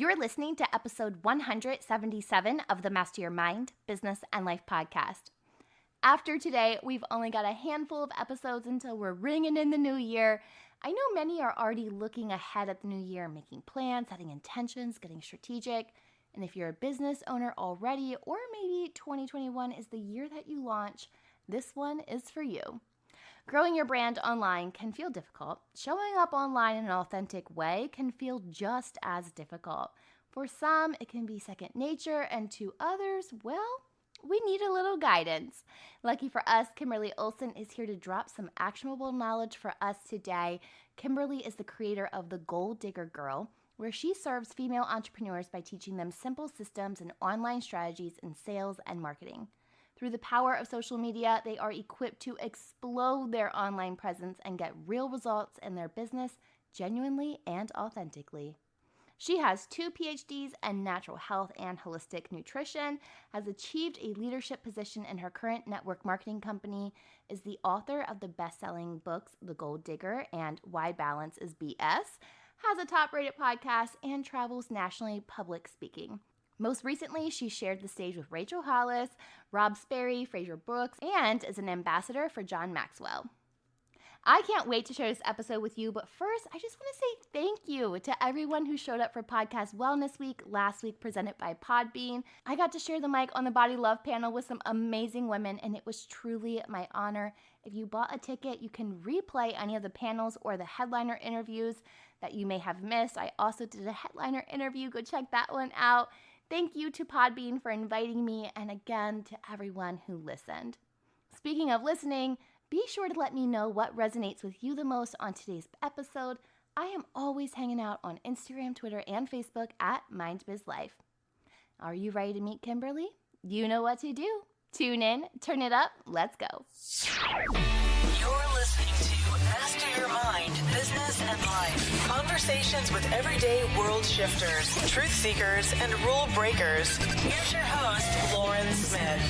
You're listening to episode 177 of the Master Your Mind, Business, and Life podcast. After today, we've only got a handful of episodes until we're ringing in the new year. I know many are already looking ahead at the new year, making plans, setting intentions, getting strategic. And if you're a business owner already, or maybe 2021 is the year that you launch, this one is for you. Growing your brand online can feel difficult. Showing up online in an authentic way can feel just as difficult. For some, it can be second nature, and to others, well, we need a little guidance. Lucky for us, Kimberly Olson is here to drop some actionable knowledge for us today. Kimberly is the creator of The Goal Digger Girl, where she serves female entrepreneurs by teaching them simple systems and online strategies in sales and marketing. Through the power of social media, they are equipped to explode their online presence and get real results in their business genuinely and authentically. She has 2 PhDs in natural health and holistic nutrition, has achieved a leadership position in her current network marketing company, is the author of the best-selling books The Goal Digger and Why Balance is BS, has a top-rated podcast, and travels nationally public speaking. Most recently, she shared the stage with Rachel Hollis, Rob Sperry, Fraser Brooks, and is an ambassador for John Maxwell. I can't wait to share this episode with you, but first, I just want to say thank you to everyone who showed up for Podcast Wellness Week last week, presented by Podbean. I got to share the mic on the Body Love panel with some amazing women, and it was truly my honor. If you bought a ticket, you can replay any of the panels or the headliner interviews that you may have missed. I also did a headliner interview. Go check that one out. Thank you to Podbean for inviting me, and again to everyone who listened. Speaking of listening, be sure to let me know what resonates with you the most on today's episode. I am always hanging out on Instagram, Twitter, and Facebook at MindBizLife. Are you ready to meet Kimberly? You know what to do. Tune in, turn it up, let's go. You're listening to Master Your Mind, Business, and Life. Conversations with everyday world shifters, truth seekers, and rule breakers. Here's your host, Lauren Smith.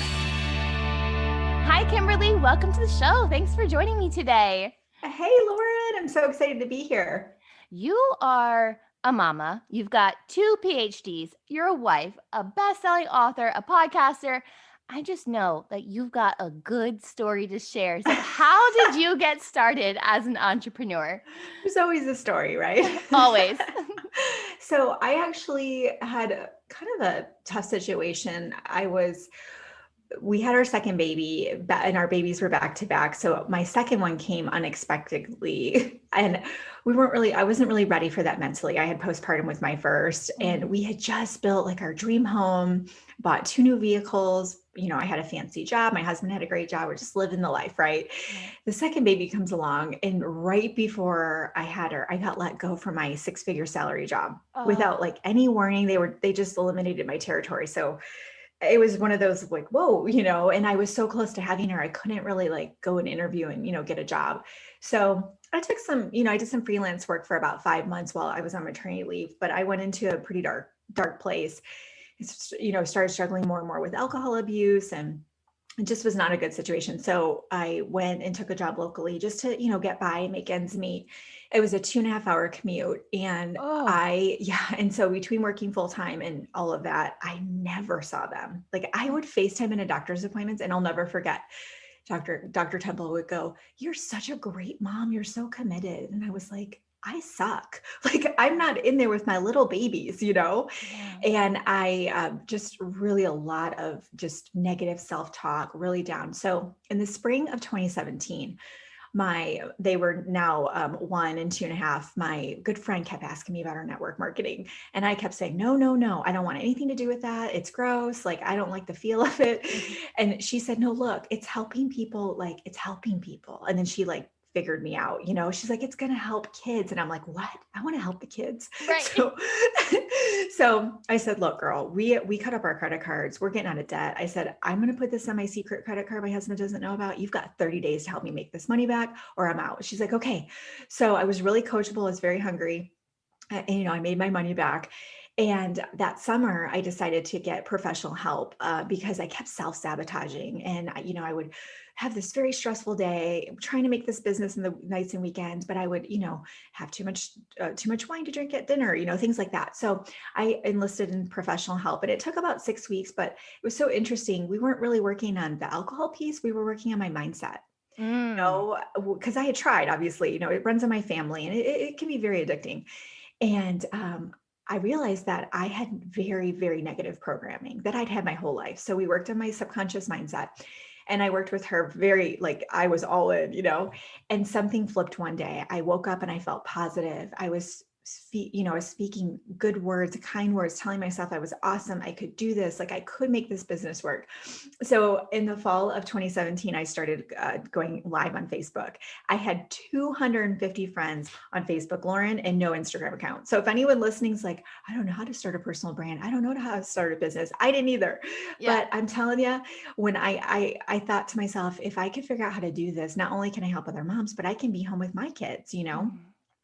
Hi, Kimberly. Welcome to the show. Thanks for joining me today. Hey, Lauren. I'm so excited to be here. You are a mama. You've got 2 PhDs. You're a wife, a best-selling author, a podcaster. I just know that you've got a good story to share. So how did you get started as an entrepreneur? There's always a story, right? Always. So I actually had kind of a tough situation. We had our second baby and our babies were back to back. So my second one came unexpectedly and I wasn't really ready for that mentally. I had postpartum with my first, and we had just built like our dream home, bought 2 new vehicles. You know, I had a fancy job. My husband had a great job. We're just living the life, right? The second baby comes along, and right before I had her, I got let go from my 6-figure salary job without like any warning. They just eliminated my territory. So it was one of those like, whoa, and I was so close to having her. I couldn't really like go and interview and, get a job. So I took I did some freelance work for about 5 months while I was on maternity leave, but I went into a pretty dark place. Started struggling more and more with alcohol abuse, and it just was not a good situation. So I went and took a job locally just to, get by and make ends meet. It was a 2.5-hour commute. And and so between working full time and all of that, I never saw them. Like I would FaceTime in a doctor's appointments, and I'll never forget. Dr. Temple would go, "You're such a great mom. You're so committed." And I was like, I suck. Like I'm not in there with my little babies, And I just really a lot of just negative self-talk, really down. So in the spring of 2017, they were now 1 and 2.5. My good friend kept asking me about our network marketing. And I kept saying, no, I don't want anything to do with that. It's gross. Like, I don't like the feel of it. And she said, no, look, it's helping people. And then she figured me out, she's like, it's going to help kids. And I'm like, what? I want to help the kids. Right. So I said, look, girl, we cut up our credit cards. We're getting out of debt. I said, I'm going to put this on my secret credit card my husband doesn't know about. You've got 30 days to help me make this money back or I'm out. She's like, okay. So I was really coachable. I was very hungry. And, I made my money back. And that summer, I decided to get professional help because I kept self-sabotaging. And, I would have this very stressful day trying to make this business in the nights and weekends, but I would, have too much wine to drink at dinner, things like that. So I enlisted in professional help, and it took about 6 weeks, but it was so interesting. We weren't really working on the alcohol piece. We were working on my mindset. Mm. Because I had tried, obviously, it runs in my family, and it can be very addicting. And I realized that I had very, very negative programming that I'd had my whole life. So we worked on my subconscious mindset, and I worked with her very, like, I was all in, and something flipped one day. I woke up and I felt positive. I was speaking good words, kind words, telling myself I was awesome. I could do this. Like, I could make this business work. So in the fall of 2017, I started going live on Facebook. I had 250 friends on Facebook, Lauren, and no Instagram account. So if anyone listening is like, I don't know how to start a personal brand, I don't know how to start a business, I didn't either. Yeah. But I'm telling you, when I thought to myself, if I could figure out how to do this, not only can I help other moms, but I can be home with my kids, Mhm.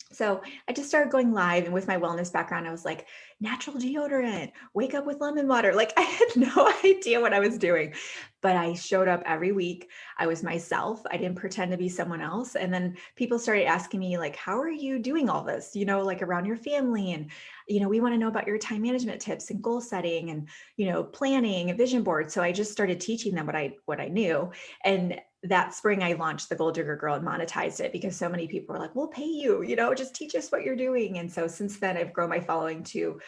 So I just started going live, and with my wellness background, I was like, natural deodorant, wake up with lemon water. Like, I had no idea what I was doing, but I showed up every week. I was myself. I didn't pretend to be someone else. And then people started asking me, like, how are you doing all this, like around your family? And, we want to know about your time management tips and goal setting and, planning and vision board. So I just started teaching them what I knew. And that spring, I launched the Goal Digger Girl and monetized it because so many people were like, we'll pay you, just teach us what you're doing. And so since then, I've grown my following to,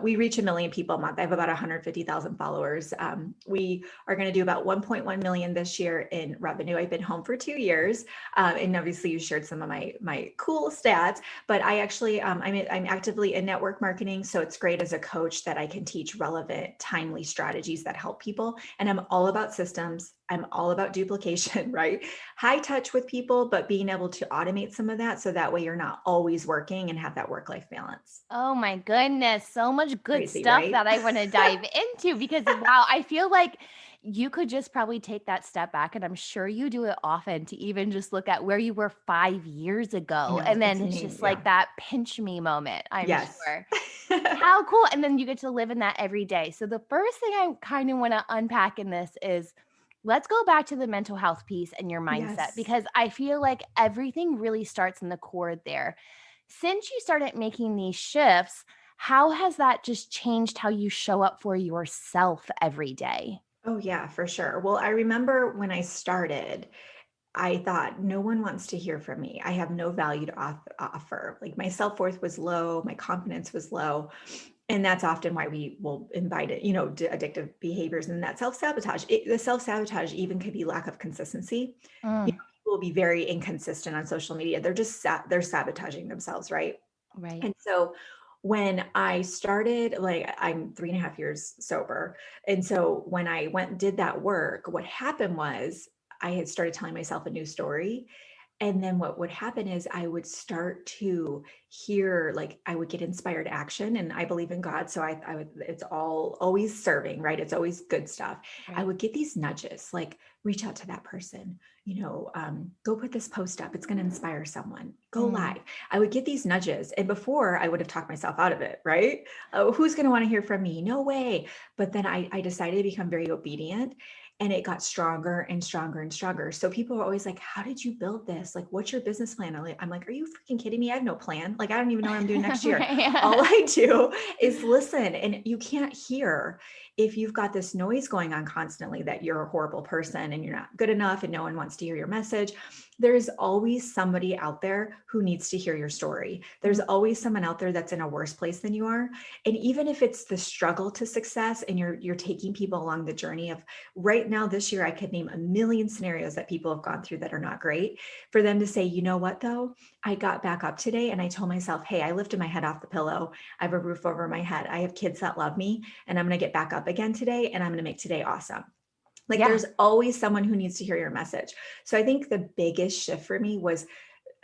we reach 1 million people a month. I have about 150,000 followers. We are going to do about 1.1 million this year in revenue. I've been home for 2 years. And obviously you shared some of my cool stats, but I actually, I'm actively in network marketing. So it's great as a coach that I can teach relevant, timely strategies that help people. And I'm all about systems. I'm all about duplication, right? High touch with people, but being able to automate some of that so that way you're not always working and have that work-life balance. Oh my goodness, so much good Crazy, stuff right? that I want to dive into because wow, I feel like you could just probably take that step back, and I'm sure you do it often, to even just look at where you were 5 years I ago, know, and it's then it's insane. just Yeah. like that pinch me moment, I'm Yes. sure. How cool, and then you get to live in that every day. So the first thing I kind of want to unpack in this is, let's go back to the mental health piece and your mindset, Yes. because I feel like everything really starts in the core there. Since you started making these shifts, how has that just changed how you show up for yourself every day? Oh, yeah, for sure. Well, I remember when I started, I thought, no one wants to hear from me. I have no value to offer. Like, my self-worth was low, my confidence was low. And that's often why we will invite it, addictive behaviors and that self-sabotage. The self-sabotage even could be lack of consistency. Mm, People will be very inconsistent on social media. They're just they're sabotaging themselves, right? right. And so when I started, like, I'm 3.5 years sober. And so when I went and did that work, what happened was I had started telling myself a new story. And then what would happen is I would start to hear, like, I would get inspired action, and I believe in God. So I would, it's all always serving, right? It's always good stuff. I Right. would get these nudges, like, reach out to that person, go put this post up. It's going to inspire someone. Go Mm, live. I would get these nudges. And before, I would have talked myself out of it, right? Oh, who's going to want to hear from me? No way. But then I decided to become very obedient, and it got stronger and stronger and stronger. So people are always like, how did you build this? Like, what's your business plan? I'm like, are you freaking kidding me? I have no plan. Like, I don't even know what I'm doing next year. All right. I do is listen. And you can't hear if you've got this noise going on constantly that you're a horrible person and you're not good enough and no one wants to hear your message. There's always somebody out there who needs to hear your story. There's Mm, always someone out there that's in a worse place than you are. And even if it's the struggle to success and you're taking people along the journey of, right now this year, I could name 1 million scenarios that people have gone through that are not great, for them to say, you know what, though, I got back up today and I told myself, hey, I lifted my head off the pillow. I have a roof over my head. I have kids that love me, and I'm going to get back up again today, and I'm going to make today awesome. Like, yeah. there's always someone who needs to hear your message. So I think the biggest shift for me was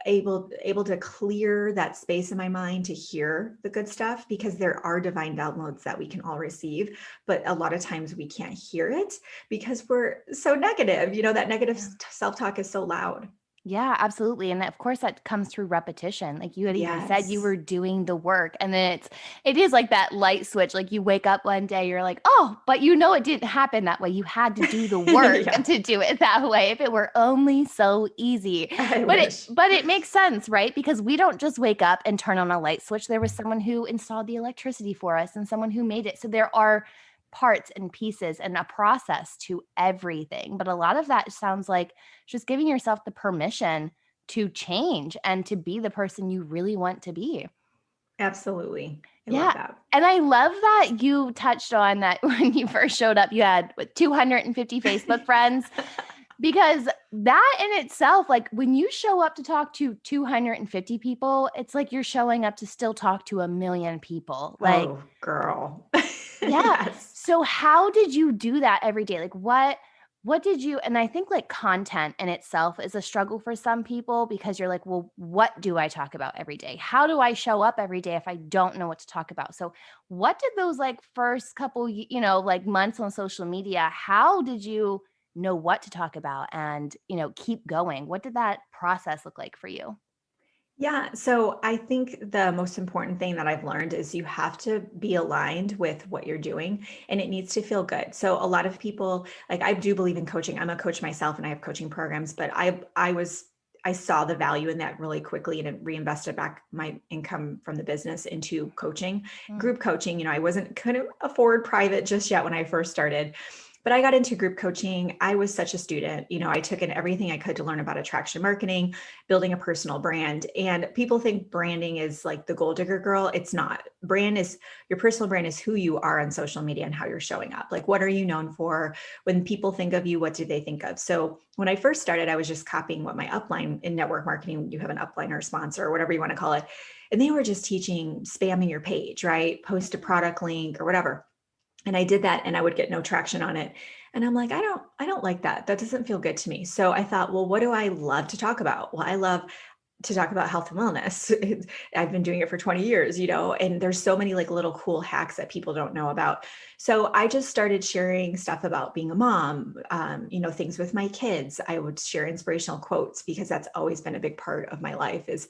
able to clear that space in my mind to hear the good stuff, because there are divine downloads that we can all receive, but a lot of times we can't hear it because we're so negative. That negative Yeah. self-talk is so loud. Yeah, absolutely. And of course that comes through repetition. Like you had even said you Yes. were doing the work, and then it is like that light switch. Like you wake up one day, you're like, oh, but you know it didn't happen that way. You had to do the work Yeah, to do it that way. If it were only so easy. I But it wish. but it makes sense, right? Because we don't just wake up and turn on a light switch. There was someone who installed the electricity for us and someone who made it. So there are parts and pieces and a process to everything. But a lot of that sounds like just giving yourself the permission to change and to be the person you really want to be. Absolutely. I love Yeah. that. And I love that you touched on that when you first showed up, you had 250 Facebook friends, because that in itself, like when you show up to talk to 250 people, it's like you're showing up to still talk to a million people. Like, Oh, girl. yeah. Yes. So how did you do that every day? Like what did you, and I think like content in itself is a struggle for some people because you're like, well, what do I talk about every day? How do I show up every day if I don't know what to talk about? So what did those like first couple, like months on social media, how did you know what to talk about and, keep going? What did that process look like for you? Yeah. So I think the most important thing that I've learned is you have to be aligned with what you're doing and it needs to feel good. So a lot of people, like I do believe in coaching. I'm a coach myself and I have coaching programs, but I saw the value in that really quickly and it reinvested back my income from the business into coaching, Mm. group coaching. I couldn't afford private just yet when I first started. But I got into group coaching. I was such a student. I took in everything I could to learn about attraction marketing, building a personal brand. And people think branding is like the gold digger girl. It's not. Your personal brand is who you are on social media and how you're showing up. Like, what are you known for? When people think of you, what do they think of? So when I first started, I was just copying what my upline in network marketing, you have an upline or a sponsor or whatever you want to call it. And they were just teaching spamming your page, right? Post a product link or whatever. And I did that and I would get no traction on it. And I'm like, I don't like that. That doesn't feel good to me. So I thought, well, what do I love to talk about? Well, I love to talk about health and wellness. I've been doing it for 20 years, and there's so many like little cool hacks that people don't know about. So I just started sharing stuff about being a mom, things with my kids. I would share inspirational quotes because that's always been a big part of my life is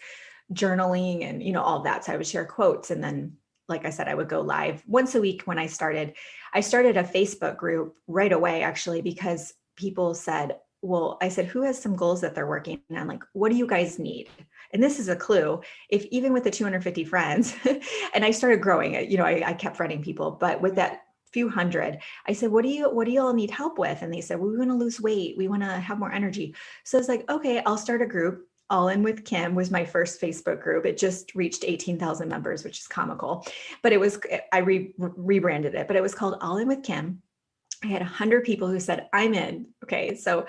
journaling and, all of that. So I would share quotes and then like I said, I would go live once a week when I started. I started a Facebook group right away, actually, because people said, well, I said, who has some goals that they're working on? Like, what do you guys need? And this is a clue. If even with the 250 friends, and I started growing it, I kept friending people, but with that few hundred, I said, what do you all need help with? And they said, well, we want to lose weight. We want to have more energy. So it's like, okay, I'll start a group. All In with Kim was my first Facebook group. It just reached 18,000 members, which is comical, but I rebranded it, but it was called All In with Kim. I had 100 people who said, I'm in. Okay. So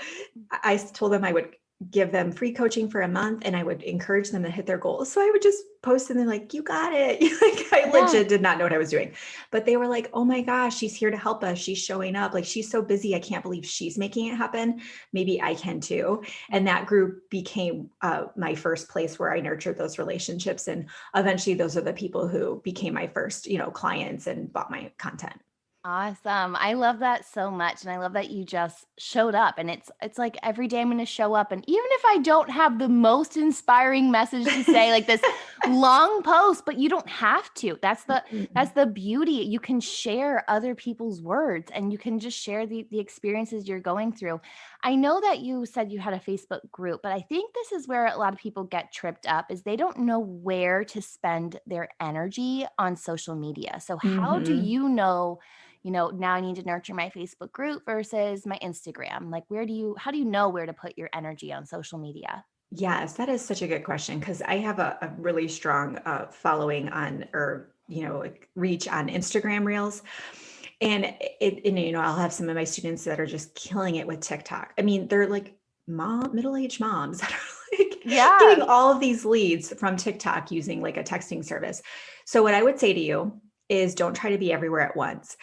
I told them I would give them free coaching for a month and I would encourage them to hit their goals. So I would just post and they're like, you got it. Like I Yeah. legit did not know what I was doing, but they were like, oh my gosh, she's here to help us. She's showing up. Like she's so busy. I can't believe she's making it happen. Maybe I can too. And that group became my first place where I nurtured those relationships. And eventually those are the people who became my first, clients and bought my content. Awesome. I love that so much. And I love that you just showed up, and it's like every day I'm going to show up, and even if I don't have the most inspiring message to say, like this long post, but you don't have to. That's the beauty. You can share other people's words and you can just share the experiences you're going through. I know that you said you had a Facebook group, but I think this is where a lot of people get tripped up is they don't know where to spend their energy on social media. So how do Mm-hmm. you know, now I need to nurture my Facebook group versus my Instagram? Like, how do you know where to put your energy on social media? Yes, that is such a good question because I have a really strong following on or like, reach on Instagram Reels, and I'll have some of my students that are just killing it with TikTok. I mean, they're like middle-aged moms that are like getting Yeah. all of these leads from TikTok using like a texting service. So what I would say to you is don't try to be everywhere at once.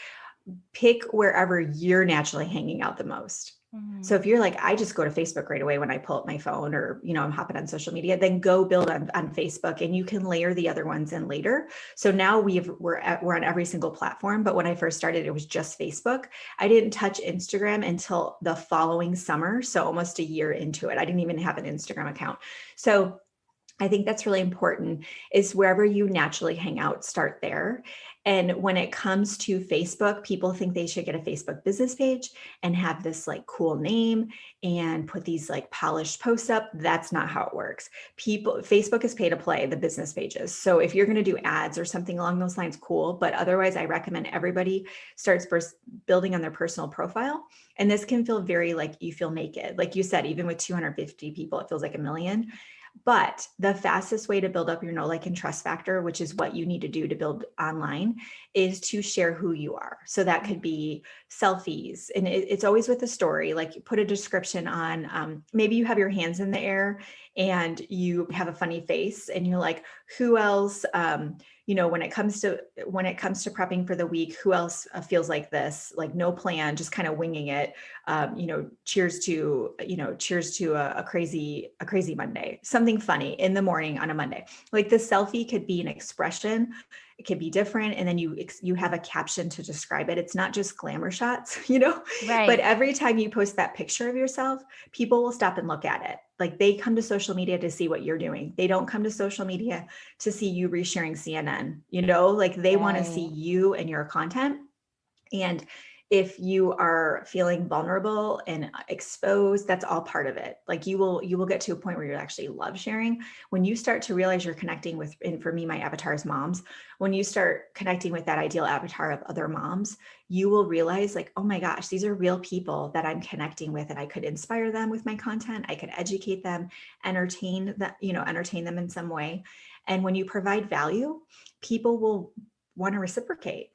Pick wherever you're naturally hanging out the most. So if you're like, I just go to Facebook right away when I pull up my phone, or, I'm hopping on social media, then go build on Facebook, and you can layer the other ones in later. So now we're on every single platform. But when I first started, it was just Facebook. I didn't touch Instagram until the following summer. So almost a year into it, I didn't even have an Instagram account. So I think that's really important, is wherever you naturally hang out, start there. And when it comes to Facebook, people think they should get a Facebook business page and have this like cool name and put these like polished posts up. That's not how it works. Facebook is pay to play the business pages. So if you're going to do ads or something along those lines, cool. But otherwise, I recommend everybody starts first building on their personal profile. And this can feel very like you feel naked. Like you said, even with 250 people, it feels like a million. But the fastest way to build up your know, like, and trust factor, which is what you need to do to build online, is to share who you are. So that could be selfies. And it's always with a story, like you put a description on, maybe you have your hands in the air and you have a funny face and you're like, who else, when it comes to prepping for the week, who else feels like this, like no plan, just kind of winging it. Cheers to a crazy Monday, something funny in the morning on a Monday. Like the selfie could be an expression. It could be different. And then you have a caption to describe it. It's not just glamour shots, Right. But every time you post that picture of yourself, people will stop and look at it. Like they come to social media to see what you're doing. They don't come to social media to see you resharing CNN, like they want to see you and your content. And if you are feeling vulnerable and exposed, that's all part of it. Like you will get to a point where you actually love sharing. When you start to realize you're connecting with, and for me, my avatar is moms. When you start connecting with that ideal avatar of other moms, you will realize like, oh my gosh, these are real people that I'm connecting with, and I could inspire them with my content. I could educate them, entertain them in some way. And when you provide value, people will want to reciprocate.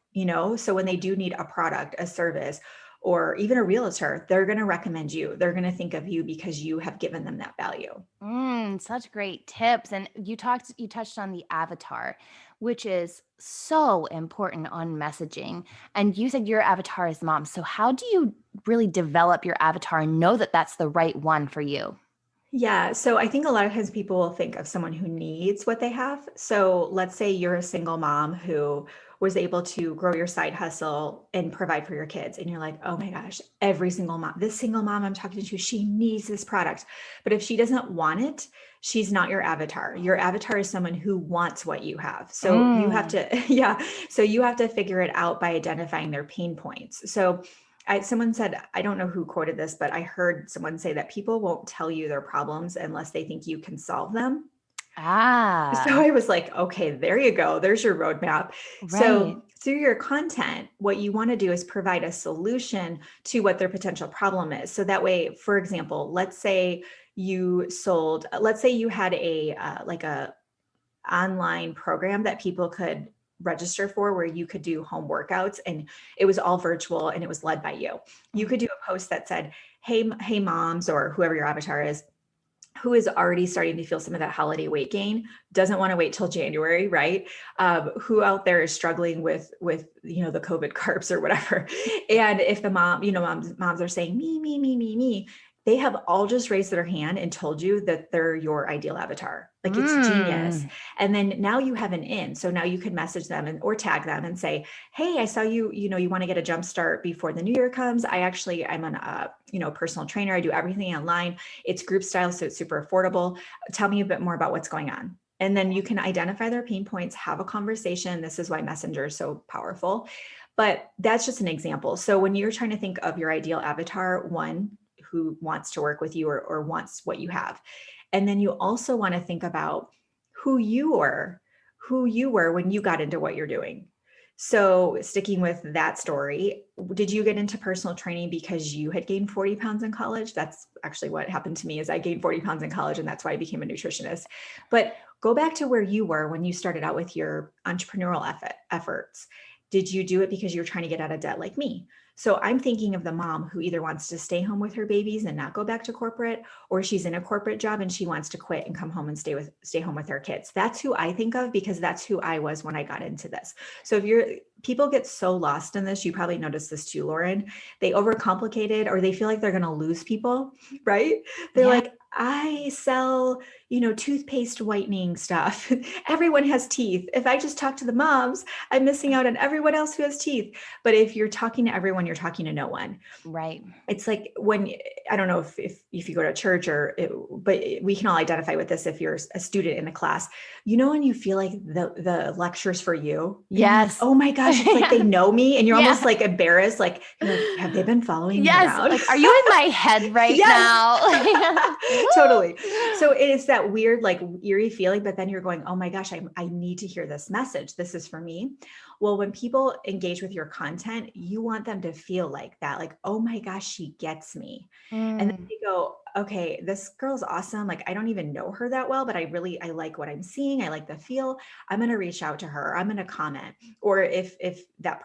So when they do need a product, a service, or even a realtor, they're going to recommend you. They're going to think of you because you have given them that value. Such great tips. And you touched on the avatar, which is so important on messaging. And you said your avatar is mom. So how do you really develop your avatar and know that that's the right one for you? Yeah. So I think a lot of times people will think of someone who needs what they have. So let's say you're a single mom who was able to grow your side hustle and provide for your kids. And you're like, oh my gosh, this single mom I'm talking to, she needs this product. But if she doesn't want it, she's not your avatar. Your avatar is someone who wants what you have. So you have to, So you have to figure it out by identifying their pain points. So someone said, I don't know who quoted this, but I heard someone say that people won't tell you their problems unless they think you can solve them. So I was like, okay, there you go. There's your roadmap. Right. So through your content, what you want to do is provide a solution to what their potential problem is. So that way, for example, let's say you had a online program that people could register for, where you could do home workouts, and it was all virtual and it was led by you. You could do a post that said, hey moms, or whoever your avatar is, who is already starting to feel some of that holiday weight gain, doesn't want to wait till January, right? Who out there is struggling with the COVID carbs or whatever. And if the moms are saying me, they have all just raised their hand and told you that they're your ideal avatar. Like it's genius. And then now you have an in. So now you can message them or tag them and say, hey, I saw you want to get a jump start before the new year comes. I'm a personal trainer. I do everything online. It's group style, so it's super affordable. Tell me a bit more about what's going on. And then you can identify their pain points, have a conversation. This is why Messenger is so powerful. But that's just an example. So when you're trying to think of your ideal avatar, one who wants to work with you or wants what you have. And then you also want to think about who you were when you got into what you're doing. So sticking with that story, did you get into personal training because you had gained 40 pounds in college? That's actually what happened to me, is I gained 40 pounds in college, and that's why I became a nutritionist. But go back to where you were when you started out with your entrepreneurial efforts. Did you do it because you were trying to get out of debt like me? So I'm thinking of the mom who either wants to stay home with her babies and not go back to corporate, or she's in a corporate job and she wants to quit and come home and stay home with her kids. That's who I think of, because that's who I was when I got into this. So if people get so lost in this. You probably noticed this too, Lauren. They overcomplicate it, or they feel like they're going to lose people, right? They're Yeah. like, I sell, toothpaste whitening stuff. Everyone has teeth. If I just talk to the moms, I'm missing out on everyone else who has teeth. But if you're talking to everyone, you're talking to no one. Right. It's like when, I don't know if you go to church but we can all identify with this if you're a student in a class, when you feel like the lecture's for you. And you're like, Yes. oh my gosh, it's like they know me, and you're Yeah. almost like embarrassed. Like, you're like, have they been following me Yes. around? Like, are you in my head right Yes. now? Totally. So it's that weird, like eerie feeling, but then you're going, oh my gosh, I need to hear this message. This is for me. Well, when people engage with your content, you want them to feel like that, like, oh my gosh, she gets me. And then they go, okay, this girl's awesome. Like, I don't even know her that well, but I like what I'm seeing. I like the feel. I'm going to reach out to her. I'm going to comment. Or if that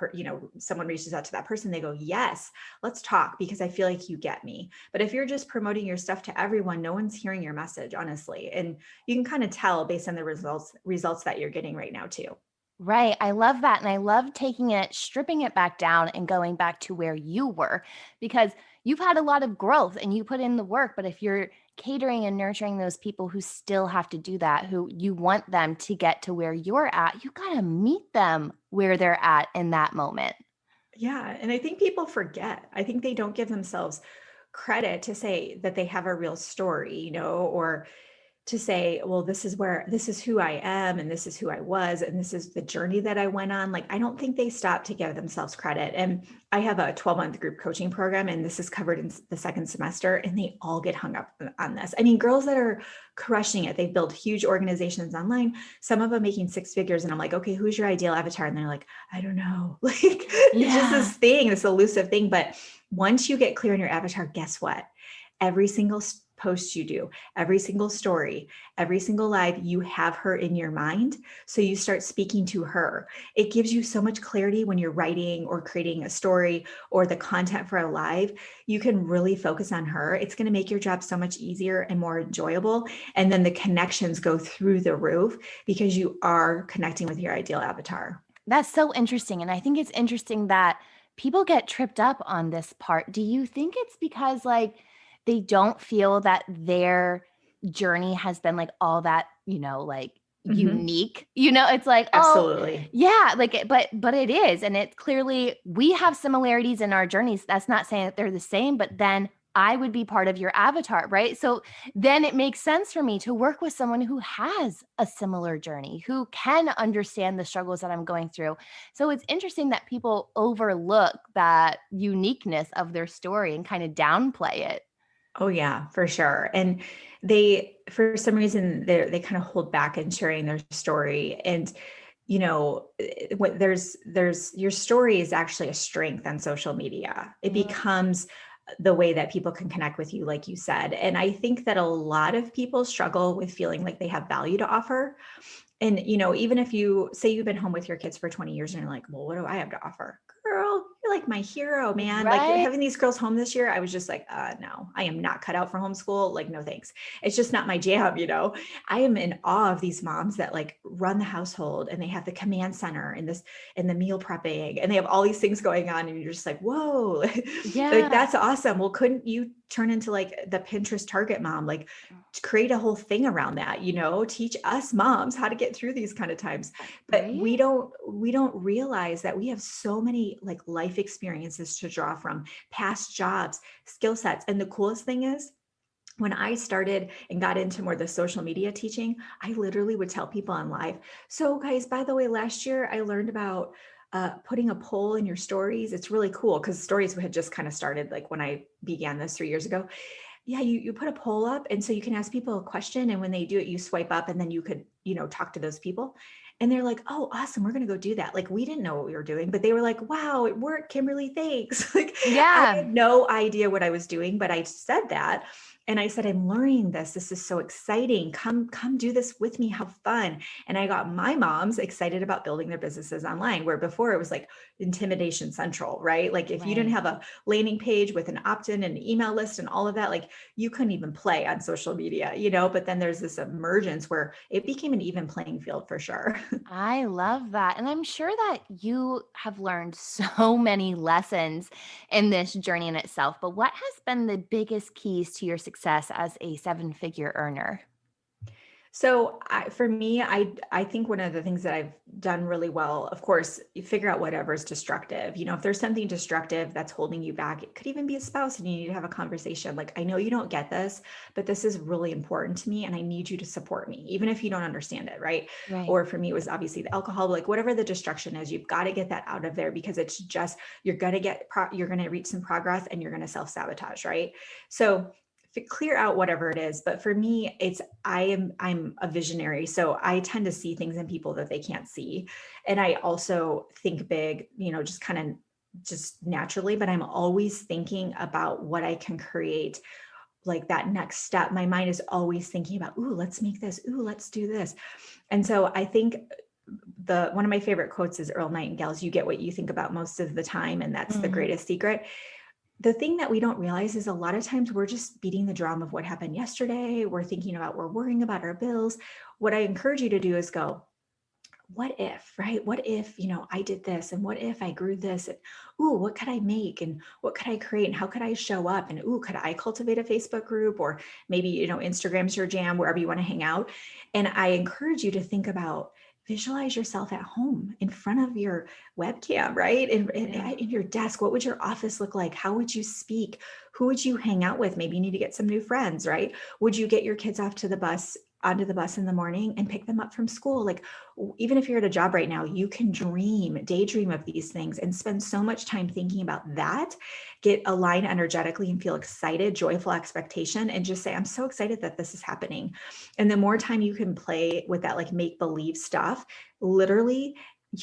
someone reaches out to that person, they go, yes, let's talk because I feel like you get me. But if you're just promoting your stuff to everyone, no one's hearing your message, honestly. And you can kind of tell based on the results that you're getting right now too. Right. I love that. And I love stripping it back down and going back to where you were, because you've had a lot of growth and you put in the work. But if you're catering and nurturing those people who still have to do that, who you want them to get to where you're at, you got to meet them where they're at in that moment. Yeah. And I think people forget. I think they don't give themselves credit to say that they have a real story, or to say, well, this is who I am, and this is who I was, and this is the journey that I went on. Like, I don't think they stop to give themselves credit. And I have a 12-month group coaching program, and this is covered in the second semester, and they all get hung up on this. I mean, girls that are crushing it, they've built huge organizations online, some of them making six figures. And I'm like, okay, who's your ideal avatar? And they're like, I don't know. Like, it's just this elusive thing. But once you get clear on your avatar, guess what? Every single post you do, every single story, every single live, you have her in your mind. So you start speaking to her. It gives you so much clarity when you're writing or creating a story or the content for a live. You can really focus on her. It's going to make your job so much easier and more enjoyable. And then the connections go through the roof because you are connecting with your ideal avatar. That's so interesting. And I think it's interesting that people get tripped up on this part. Do you think it's because they don't feel that their journey has been all that, unique, it's like, Absolutely. oh yeah, but it is. And it clearly, we have similarities in our journeys. That's not saying that they're the same, but then I would be part of your avatar, right? So then it makes sense for me to work with someone who has a similar journey, who can understand the struggles that I'm going through. So it's interesting that people overlook that uniqueness of their story and kind of downplay it. Oh yeah, for sure. And for some reason, they kind of hold back in sharing their story. And, there's your story is actually a strength on social media. It becomes the way that people can connect with you, like you said. And I think that a lot of people struggle with feeling like they have value to offer. And, even if you say you've been home with your kids for 20 years and you're like, well, what do I have to offer? Girl, you're like my hero, man. Right? Like, having these girls home this year, I was just like, no, I am not cut out for homeschool. Like, no, thanks. It's just not my jam. I am in awe of these moms that run the household, and they have the command center and the meal prepping, and they have all these things going on. And you're just like, whoa, Yeah. that's awesome. Well, couldn't you turn into the Pinterest target mom, create a whole thing around that, teach us moms how to get through these kind of times. But Right? we don't realize that we have so many life experiences to draw from, past jobs, skill sets. And the coolest thing is, when I started and got into more of the social media teaching, I literally would tell people on live, so guys, by the way, last year I learned about putting a poll in your stories. It's really cool because stories had just kind of started when I began this 3 years ago. Yeah, you put a poll up, and so you can ask people a question, and when they do it, you swipe up, and then you could, talk to those people. And they're like, oh, awesome, we're going to go do that. We didn't know what we were doing, but they were like, wow, it worked, Kimberly, thanks. I Yeah. had no idea what I was doing, but I said that. And I said, I'm learning this. This is so exciting. Come do this with me. Have fun. And I got my moms excited about building their businesses online, where before it was like intimidation central, right? Like if you didn't Right. have a landing page with an opt-in and email list and all of that, like you couldn't even play on social media, but then there's this emergence where it became an even playing field for sure. I love that. And I'm sure that you have learned so many lessons in this journey in itself. But what has been the biggest keys to your success as a seven-figure earner? So for me, I think one of the things that I've done really well, of course, you figure out whatever is destructive. If there's something destructive that's holding you back, it could even be a spouse and you need to have a conversation. Like, I know you don't get this, but this is really important to me and I need you to support me, even if you don't understand it, right? Right. Or for me, it was obviously the alcohol, like whatever the destruction is, you've got to get that out of there because it's just, you're going to you're going to reach some progress and you're going to self-sabotage, right? So clear out whatever it is. But for me, I'm a visionary. So I tend to see things in people that they can't see. And I also think big, just kind of just naturally, but I'm always thinking about what I can create, like that next step. My mind is always thinking about, ooh, let's make this, ooh, let's do this. And so I think one of my favorite quotes is Earl Nightingale's, you get what you think about most of the time. And that's the greatest secret. The thing that we don't realize is a lot of times we're just beating the drum of what happened yesterday. We're worrying about our bills. What I encourage you to do is go, what if, right? What if, I did this, and what if I grew this, and ooh, what could I make, and what could I create, and how could I show up, and ooh, could I cultivate a Facebook group, or maybe, Instagram's your jam, wherever you want to hang out. And I encourage you to think about, visualize yourself at home in front of your webcam, right? In your desk. What would your office look like? How would you speak? Who would you hang out with? Maybe you need to get some new friends, right? Would you get your kids onto the bus in the morning and pick them up from school? Like, even if you're at a job right now, you can daydream of these things and spend so much time thinking about that, get aligned energetically and feel excited, joyful expectation, and just say, I'm so excited that this is happening. And the more time you can play with that, like make believe stuff, literally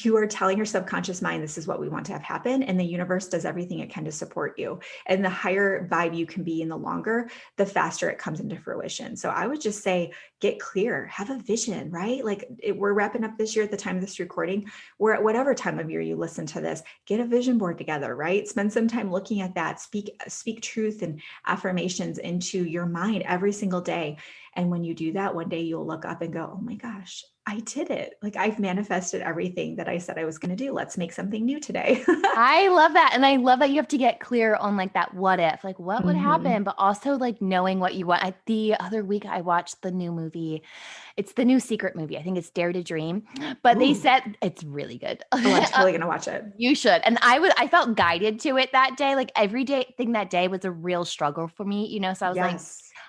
you are telling your subconscious mind, this is what we want to have happen. And the universe does everything it can to support you. And the higher vibe you can be in the longer, the faster it comes into fruition. So I would just say, get clear, have a vision, right? Like we're wrapping up this year at the time of this recording. We're at whatever time of year you listen to this, get a vision board together, right? Spend some time looking at that, speak truth and affirmations into your mind every single day. And when you do that, one day you'll look up and go, oh my gosh, I did it. Like I've manifested everything that I said I was going to do. Let's make something new today. I love that. And I love that you have to get clear on like that what if, like what would happen, but also like knowing what you want. The other week I watched the new movie. It's the new Secret movie. I think it's Dare to Dream, but they said it's really good. Oh, I'm totally going to watch it. You should. And I felt guided to it that day. Like every day thing that day was a real struggle for me, so I was like,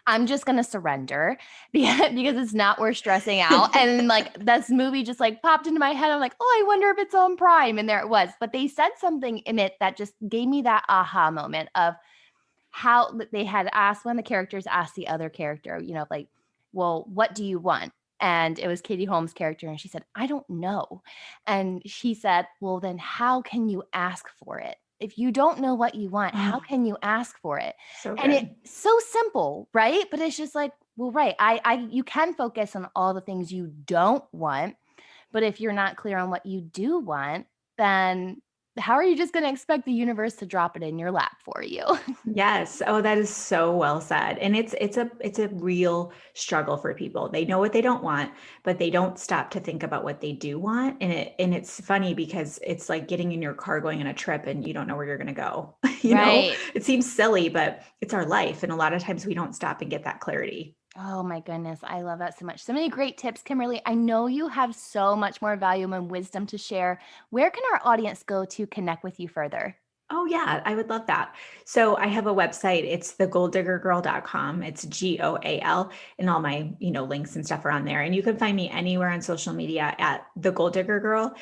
I'm just going to surrender because it's not worth stressing out. And like this movie just like popped into my head. I'm like, oh, I wonder if it's on Prime. And there it was. But they said something in it that just gave me that aha moment of how they had asked, one of the characters asked the other character, like, well, what do you want? And it was Katie Holmes' character. And she said, I don't know. And she said, well, then how can you ask for it? If you don't know what you want, how can you ask for it? So And good. it's so simple, right? But it's just like, well, right. You can focus on all the things you don't want, but if you're not clear on what you do want, then how are you just going to expect the universe to drop it in your lap for you? Yes. Oh, that is so well said. And it's a real struggle for people. They know what they don't want, but they don't stop to think about what they do want. And it's funny because it's like getting in your car going on a trip and you don't know where you're going to go. Right. It seems silly, but it's our life. And a lot of times we don't stop and get that clarity. Oh my goodness. I love that so much. So many great tips, Kimberly. I know you have so much more value and wisdom to share. Where can our audience go to connect with you further? Oh yeah, I would love that. So I have a website. It's thegoaldiggergirl.com. It's GOAL, and all my, links and stuff are on there. And you can find me anywhere on social media at the Goal Digger Girl,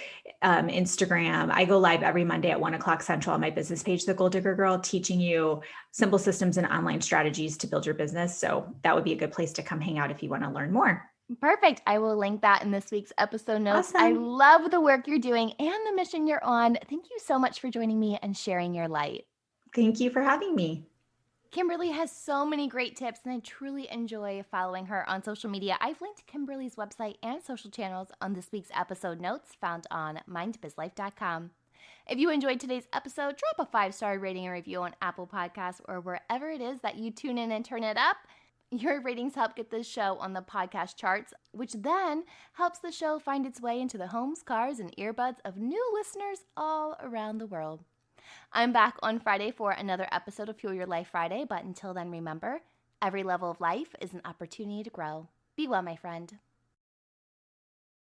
Instagram. I go live every Monday at 1:00 Central on my business page, The Goal Digger Girl, teaching you simple systems and online strategies to build your business. So that would be a good place to come hang out if you want to learn more. Perfect. I will link that in this week's episode notes. Awesome. I love the work you're doing and the mission you're on. Thank you so much for joining me and sharing your light. Thank you for having me. Kimberly has so many great tips, and I truly enjoy following her on social media. I've linked Kimberly's website and social channels on this week's episode notes found on mindbizlife.com. If you enjoyed today's episode, drop a 5-star rating and review on Apple Podcasts or wherever it is that you tune in and turn it up. Your ratings help get this show on the podcast charts, which then helps the show find its way into the homes, cars, and earbuds of new listeners all around the world. I'm back on Friday for another episode of Fuel Your Life Friday, but until then, remember, every level of life is an opportunity to grow. Be well, my friend.